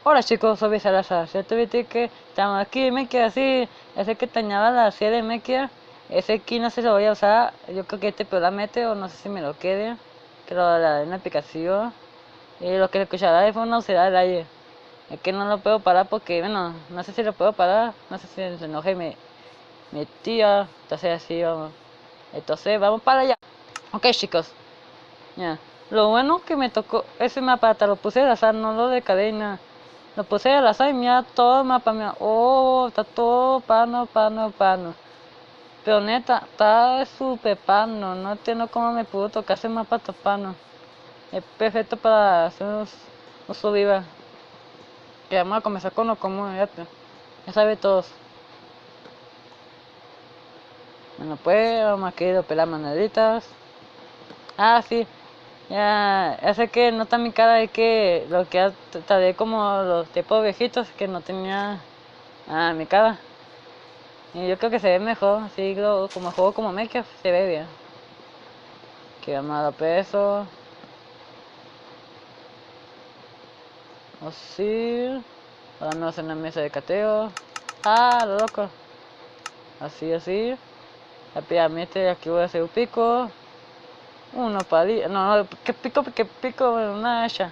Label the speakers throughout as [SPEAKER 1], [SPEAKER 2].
[SPEAKER 1] Hola chicos, soy Salazar. Ya te viste que estamos aquí, me queda así. Ese que teñaba la serie me queda. Ese aquí no sé si lo voy a usar. Yo creo que este pero la mete o no sé si me lo quede. Que lo la en la aplicación. Y lo que escuchará es una ausedad del aire. Es que no lo puedo parar porque, bueno, no sé si lo puedo parar. No sé si se enoje mi tía. Entonces así vamos. Entonces vamos para allá. Ok chicos. Ya. Lo bueno que me tocó ese mapa, hasta lo puse al azar, no lo de cadena. Lo puse al azar y mira todo el mapa, mira. Oh, está todo pano. Pero neta, está súper pano. No entiendo cómo me pudo tocar ese mapa tan pano. Es perfecto para hacer un viva. Que vamos a comenzar con lo común, ya sabe todos. Bueno, pues vamos aquí a pelar manaditas. Ah, sí. Ya sé que nota mi cara de que lo que tardé como los tipos viejitos que no tenía mi cara. Y yo creo que se ve mejor, así como juego como Minecraft se ve bien. Que llamado peso. Así. Ahora me hacen una mesa de cateo. Ah, lo loco. Así. Rápidamente aquí voy a hacer un pico. Uno palillo. No, que pico, una hacha.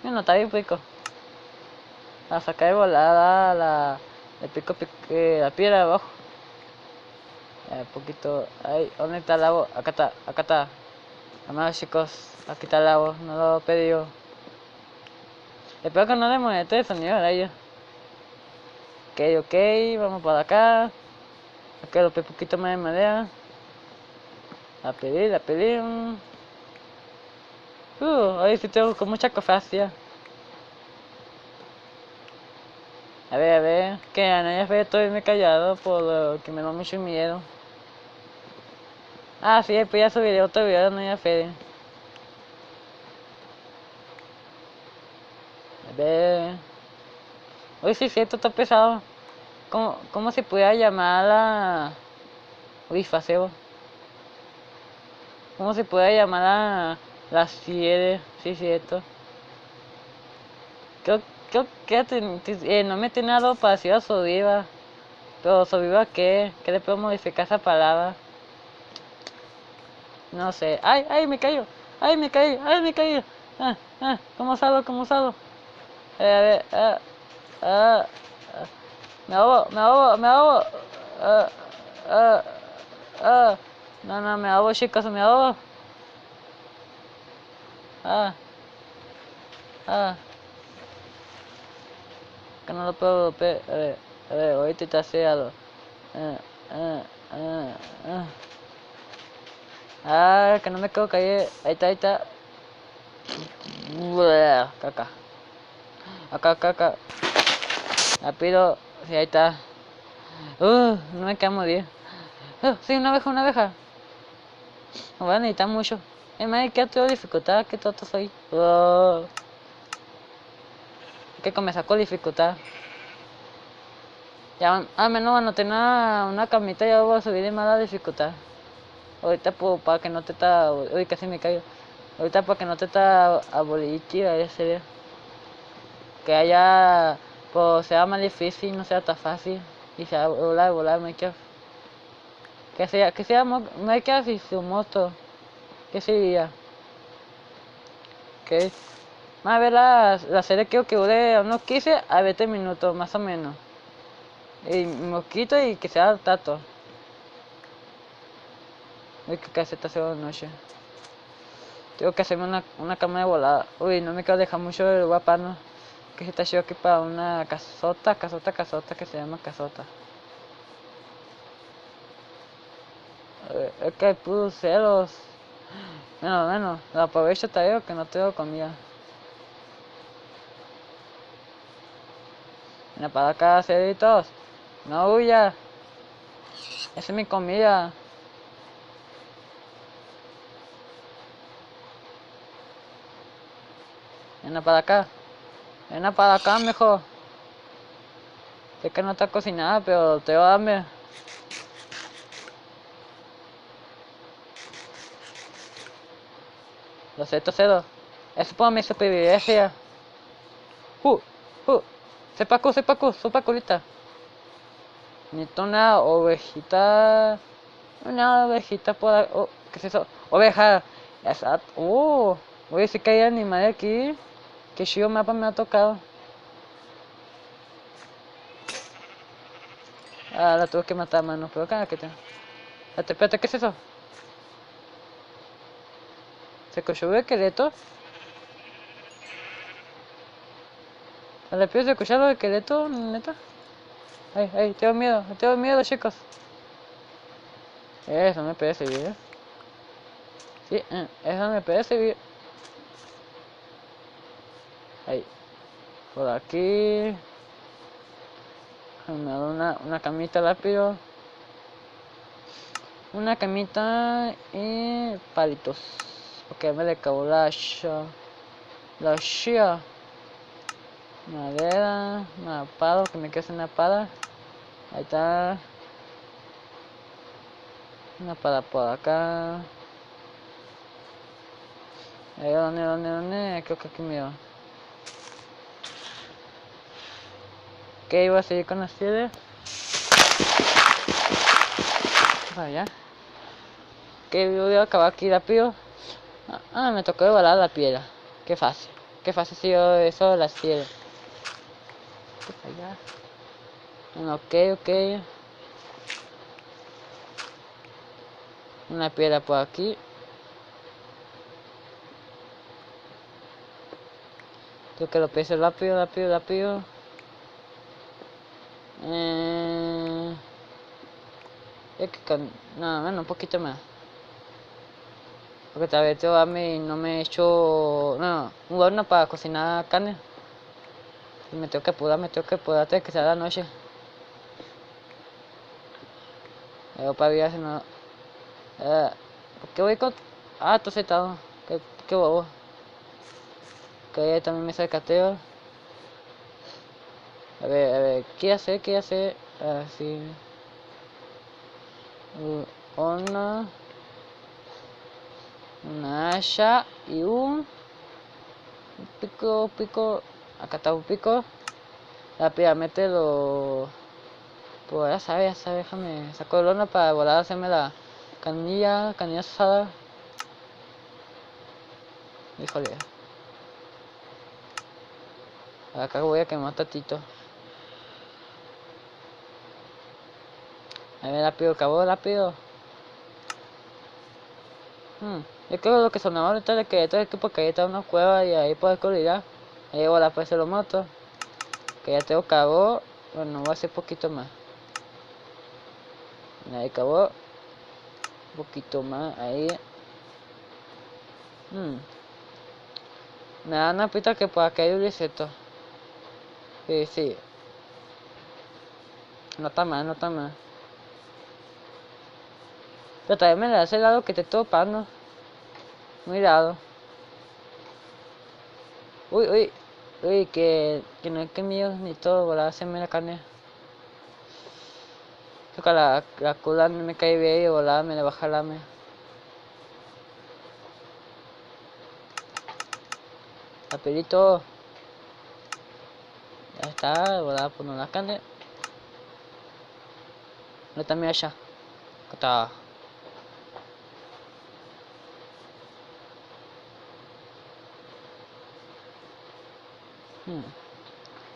[SPEAKER 1] No, está bien pico. A sacar de volada el pico, la piedra de abajo. Un poquito. Ahí, ¿dónde está el agua? Acá está. Además, chicos, aquí está el agua, no lo pedí yo. Espero que no le moleste el sonido de ellos. Ok, vamos para acá. Ok, lo pedí poquito más de madera. La pedí. Ahí sí tengo con mucha cofacia. A ver, que a nadie ve, estoy muy callado por lo que me da mucho miedo. Ah, sí, después ya subiré otro video de Naya Fede. A ver. Uy, sí, esto está pesado. ¿Cómo se pudiera llamar la. Uy, facebo. ¿Cómo se puede llamar a la serie? Sí, cierto. Creo que no me tiene algo parecido a Soviva. Pero Soviva, ¿qué le puedo modificar esa palabra? No sé. ¡Ay, me cayó! ¡Ay, me caí! ¿Cómo salgo? A ver, ah, me ahogo. Ah, ah, ah. No, me ahogo, chicos, me ahogo. Ah, ah. Que no lo puedo ver. A ver, ahorita está sellado. Ah, ah, ah, ah. Que no me quedo caer. Ahí está. Buah, caca. Acá. Rápido. Sí, ahí está. No me queda muy bien. Sí, una abeja. Me voy a necesitar mucho. Es más, que tengo dificultad, que todo soy. Hay que comenzar con dificultad. Ya, al menos cuando tenga una camita ya voy a subir de mala dificultad. Ahorita para que no te está. Uy, casi me caigo. Ahorita para que no te está abolitiva ese día. Que haya. Pues sea más difícil, no sea tan fácil. Y sea volar Minecraft. Que sea Minecraft y su moto. ¿Qué sería? Ok. Más a ver la serie creo que dure unos 15 a 20 minutos más o menos. Y mosquito y que sea tato. Uy, que casi está haciendo noche. Tengo que hacerme una cama de volada. Uy, no me quiero dejar mucho del guapano. Que se está chido aquí para una casota que se llama casota. Es que hay puros ceros. Bueno, lo aprovecho todavía que no tengo comida. Mira para acá, ceritos. No huya. Esa es mi comida. Ven para acá. Ven para acá, mejor. Sé que no está cocinada, pero te va a darme. Lo sé, cedo. Es por mi supervivencia. Uh, uh. Sopa colita. Necesito una ovejita por ahí. Oh, ¿qué es eso? Oveja. Exacto. Oh, oye, sí que hay animal aquí. Qué chido mapa me ha tocado. Ah, la tuve que matar, mano. Pero acá, ¿qué te? Espérate, ¿qué es eso? ¿Se escuchó el esqueleto? ¿A la se escuchó el esqueleto, neta? Ay, tengo miedo, chicos. Eso me parece bien. Sí, eso me parece bien. Ahí, por aquí. Me da una camita rápido. Una camita y palitos. Porque me le acabó la shia. Madera, una pala, que me quede una pala. Ahí está. Una pala por acá. Ahí, ¿dónde? Creo que aquí miro. Ok, voy a seguir con las piedras. Vaya. Ok, voy a acabar aquí rápido. Me tocó devorar la piedra. Qué fácil. Qué fácil si yo eso de las piedras. Allá. Bueno, ok. Una piedra por aquí. Tengo que lo pese rápido. Es que no, bueno, un poquito más. Porque tal vez yo no me he hecho un horno para cocinar carne. Y me tengo que apurar antes de que sea la noche. Yo para ver si no. ¿Por qué voy con.? Estoy sentado. Qué bobo. Que también me sale cateo. A ver, ¿qué hace? Así. Una. Una hacha y un pico. Acá está un pico. Rápidamente lo. Pues ya sabes, déjame. Saco el horno para volar a hacerme la canilla asada. Híjole. Acá voy a quemar tatito. A ver, rápido. Yo creo que lo que sonaba ahorita de que esto es que porque ahí está una cueva y ahí puedes correr. Ahí voy a pues se lo moto. Que ya tengo cabo. Bueno, voy a hacer poquito más. Ahí acabó. Un poquito más. Ahí. Me da una pista que por acá hay un insecto. Sí. No está mal. Pero también me da ese lado que te estoy topando. Cuidado. Uy, que no es que mío ni todo, volar a hacerme la carne. Creo que la cola no me cae bien y volar me la va a jalarme. Rapidito. Ya está, volar por la carne. No está mi allá. Está.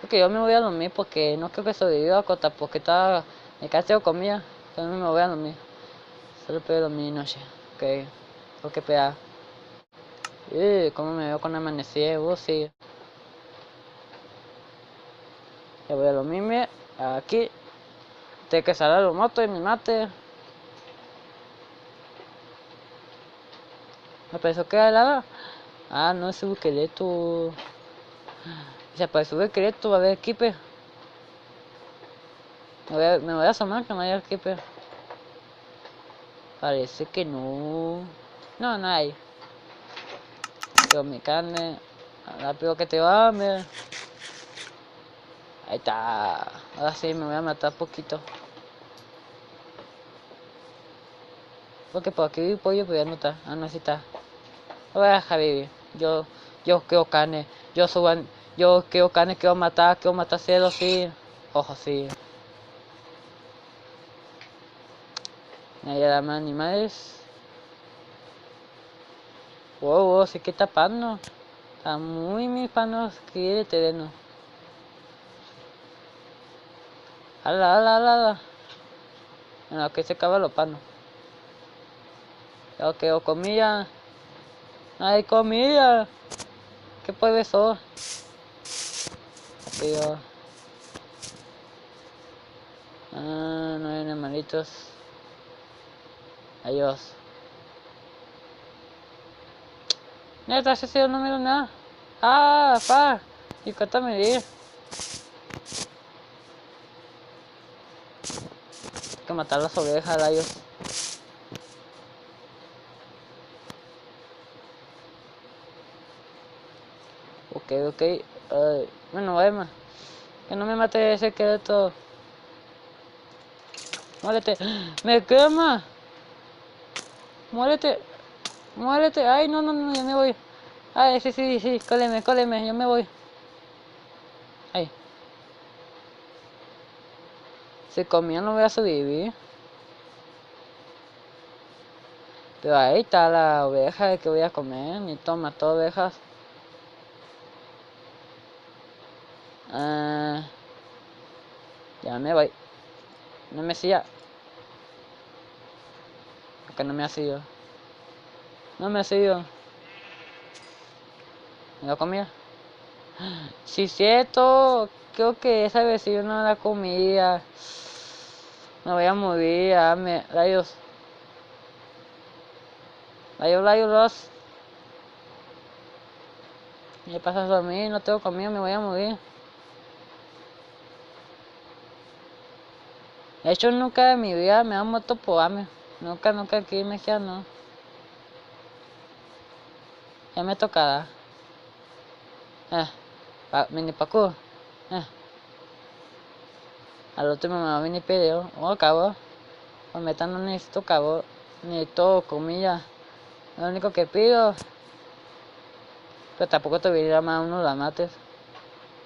[SPEAKER 1] Porque yo me voy a dormir porque no creo que sobreviva a Cota porque me quedé con comida. Entonces me voy a dormir. Solo puedo dormir noche. Ok. Tengo que esperar. ¿Cómo me veo con amanecer? Sí. Ya voy a dormirme. Aquí. Tengo que salir los motos y mi mate. Me pensó que era helada. No, ese esqueleto. Si apareció un esqueleto, va a haber equipe. Me voy a asomar que no haya equipe. Parece que no. No hay. Pero mi carne. Rápido que te va, mira. Ahí está. Ahora sí me voy a matar poquito. Porque por aquí vi pollo, pero ya no está. No, sí está. Lo voy a dejar vivir. Yo quiero carne. Yo quiero carne, quiero matar cerdo, sí. Ojo, sí. Ahí hay más animales. Wow, sí que está pano. Está muy pano que el terreno. Ala. En lo que se acaba los panos. Yo quiero comida. Hay comida. ¿Qué puede ser? Tío. No hay animalitos. Adiós. Neta, ese no miro nada. Pa. Y cuéntame ir. Hay que matar las ovejas, rayos. Ok. Bueno, Emma. Que no me mate ese esqueleto. Muérete. Me quema. Muérete. Ay, no, ya me voy. Ay, sí. Cóleme, yo me voy. Ay. Si comía no voy a sobrevivir. Pero ahí está la oveja que voy a comer. Ni mató ovejas. Ya me voy. No me siga. Porque no me ha sido. No me ha sido. ¿Me lo comía? Sí, cierto. Creo que esa vez yo no la comía. Me voy a morir. Rayos. Rayos. ¿Qué pasa a mí? No tengo comida, me voy a morir. De hecho, nunca en mi vida me han muerto por hambre. Nunca aquí en México no. Ya me tocará. Mini parkour. Al último me va a venir video. Cabo. Pues meta no necesito cabo. Necesito comida. Lo único que pido. Pero tampoco te voy a llamar uno la mates.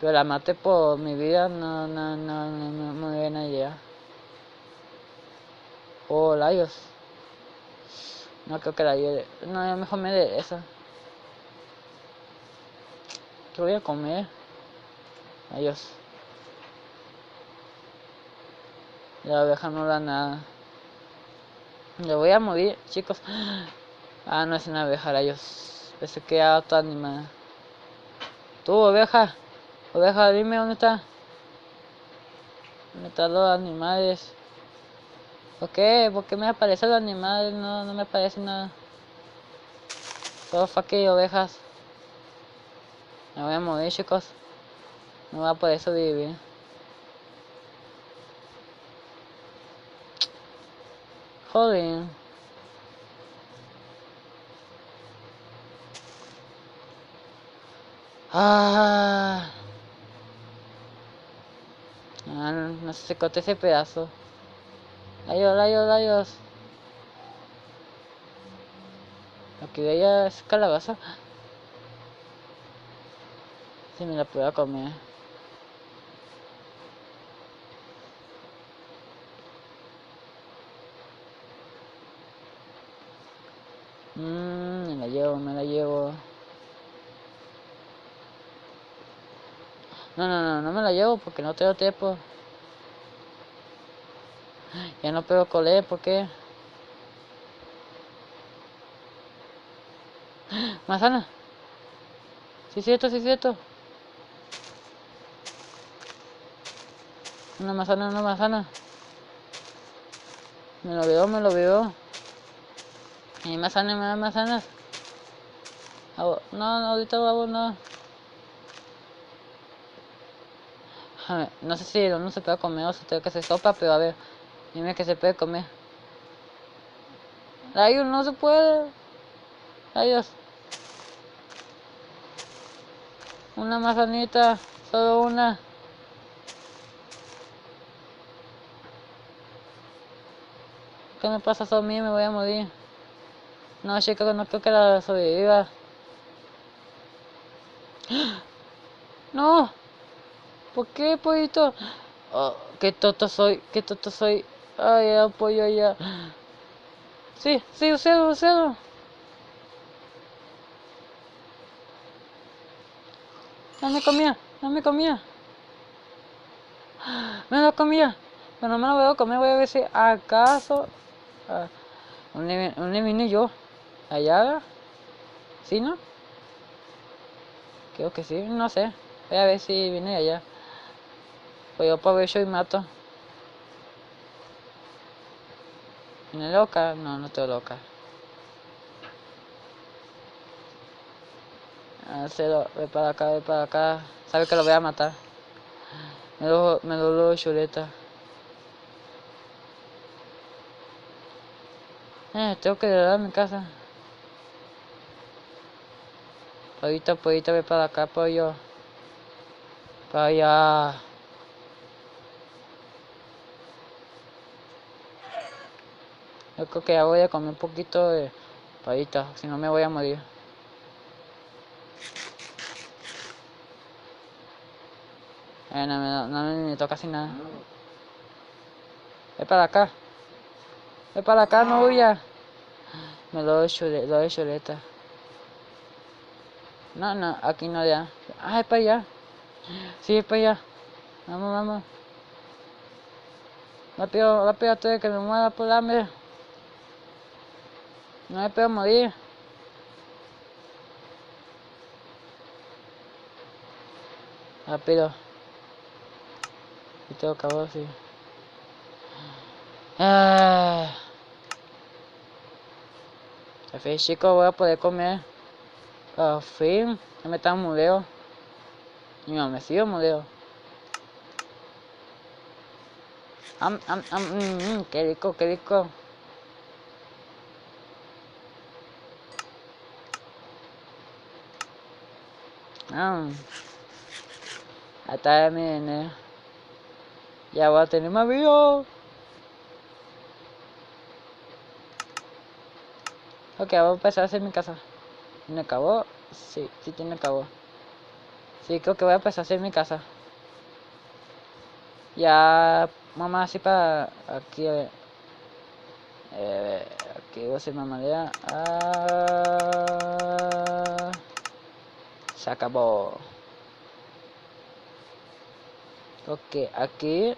[SPEAKER 1] Pero la mate por mi vida no me viene a llegar. Layos. No creo que la lleve. No, yo mejor me de esa. ¿Qué voy a comer? Adiós. La oveja no da nada. Le voy a morir, chicos. No es una abeja, rayos. Pensé que era otro animal. Tú, oveja. Oveja, dime dónde está. ¿Dónde están los animales? ¿Por qué? ¿Por qué me aparecen los animales? No me aparece nada. Todo fucking ovejas. Me voy a morir, chicos. No voy a poder sobrevivir. Joder. No se corte ese pedazo. Rayos. Aquí veía es calabaza. Si me la puedo comer. Me la llevo. No me la llevo porque no tengo tiempo. Ya no puedo coler, ¿por qué? Manzana. Sí, cierto. Una manzana. Me lo veo. Y me da manzanas. No, ahorita no. No sé si uno se puede comer o se tiene que hacer sopa, pero a ver, dime que se puede comer. Rayos, no se puede. Rayos. Una manzanita, solo una. ¿Qué me pasa a mí? Me voy a morir. No, chicos, no creo que la sobreviva. No, ¿por qué, pollito? Oh, qué tonto soy, qué tonto soy. Ay, ya, pollo, ya. Sí, sí, usado, usado. No me comía, no me comía. Me lo comía. Pero no me lo voy a comer, voy a ver si acaso... ah, ¿dónde vine yo? ¿Allá? ¿Sí, no? Creo que sí, no sé. Voy a ver si vine de allá. Pues yo aprovecho y mato. ¿Viene loca? No, no estoy loca. Ah, cero, ve para acá, ve para acá. Sabe que lo voy a matar. Me lo chuleta. Tengo que llegar a mi casa. Pollito, pollito, ve para acá, pollo. Para allá. Yo creo que ya voy a comer un poquito de pollito, si no me voy a morir. No me toca casi nada. Ve para acá. Ve para acá, no huya. Me lo doy chuleta. No, no, aquí no ya. Ah, es para allá. Sí, es para allá. Vamos, vamos. Rápido, rápido, antes de que me muera por hambre. No me puedo morir. Rápido. Y todo acabó así. Ah. Al fin, chicos, voy a poder comer. Al fin. Ya me están mudeo. Y no, me sigo mudeo. Qué rico, qué rico. Ah. Hasta mi dinero. Ya voy a tener más video. Ok, voy a empezar a hacer mi casa. ¿Tiene acabó? Sí, sí tiene acabó. Sí, creo que voy a empezar a hacer mi casa. Ya, mamá, así para aquí, aquí voy a hacer mamadera. Ah, se acabó. Ok, aquí.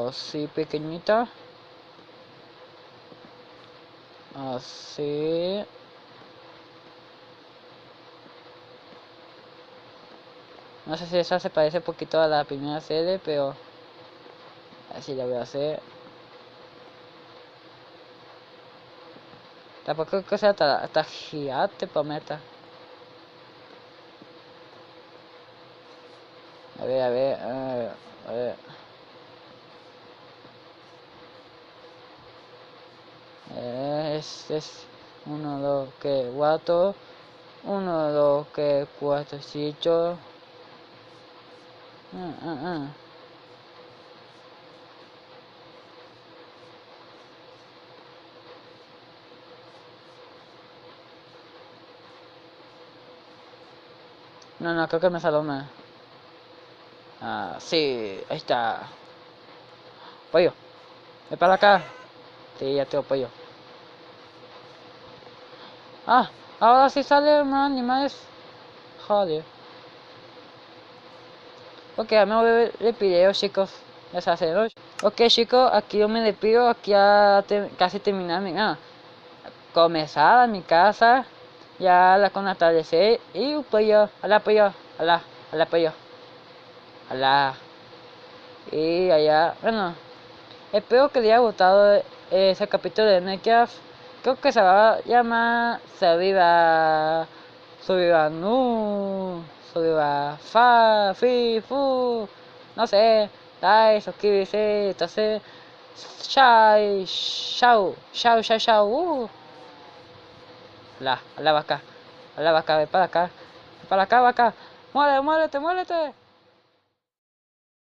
[SPEAKER 1] Así pequeñita. Así. No sé si esa se parece un poquito a la primera serie, pero así la voy a hacer. Tampoco creo que sea hasta gigante, prometa. A ver, a ver, a ver. Este es 1, 2, que 4. 1, 2, que 4, 5. No, no, creo que me salió mal. Ah, sí, ahí está. Pollo, ven para acá. Sí, ya tengo pollo. Ah, ahora sí salen más animales. Joder. Ok, ya me voy a ver el video, chicos. Ya se hace de noche. Ok, chicos, aquí yo me despido. Aquí ya casi terminar comenzada mi casa. Ya la con atardecer. Y un pollo. Alá, pollo. Alá, alá, pollo. Alá. Y allá, bueno. Espero que les haya gustado ese capítulo de Minecraft. Creo que se va a llamar Surviva Nu, Surviva Fa, Fi, Fu, no sé, like, suscríbete, entonces, chao, chao, chao, chao, chao, la vaca, ven para acá, ven para acá, vaca, muérete, muérete, muérete.